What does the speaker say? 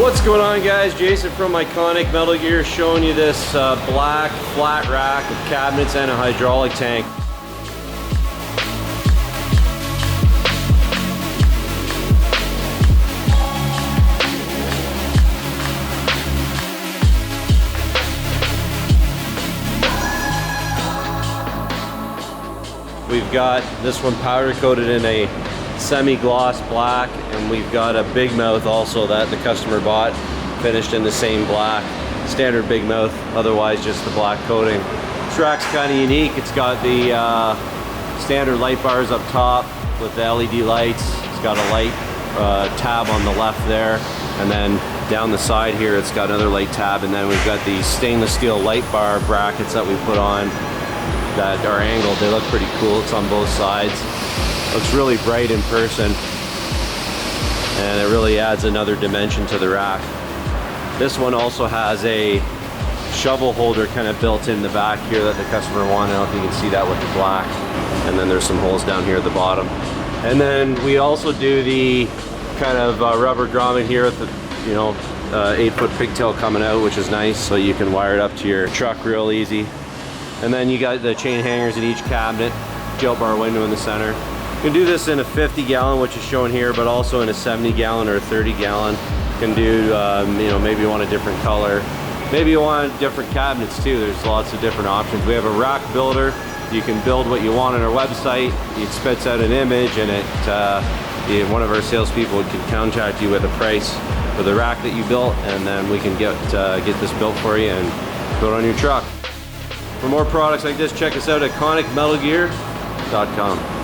What's going on, guys? Jason from Iconic Metal Gear showing you this black flat rack with cabinets and a hydraulic tank. We've got this one powder coated in a semi-gloss black, and we've got a big mouth also that the customer bought, finished in the same black. Standard big mouth, otherwise just the black coating. This rack's kind of unique. It's got the standard light bars up top with the LED lights. It's got a light tab on the left there, and then down the side here it's got another light tab, and then we've got these stainless steel light bar brackets that we put on that are angled. They look pretty cool. It's on both sides. Looks really bright in person, and it really adds another dimension to the rack. This one also has a shovel holder kind of built in the back here that the customer wanted. I don't know if you can see that with the black. And then there's some holes down here at the bottom. And then we also do the kind of rubber grommet here with the 8-foot pigtail coming out, which is nice, so you can wire it up to your truck real easy. And then you got the chain hangers in each cabinet, gilt bar window in the center. You can do this in a 50-gallon, which is shown here, but also in a 70-gallon or a 30-gallon. You can do, maybe you want a different color. Maybe you want different cabinets too. There's lots of different options. We have a rack builder. You can build what you want on our website. It spits out an image, and one of our salespeople can contact you with a price for the rack that you built, and then we can get this built for you and put it on your truck. For more products like this, check us out at iconicmetalgear.com.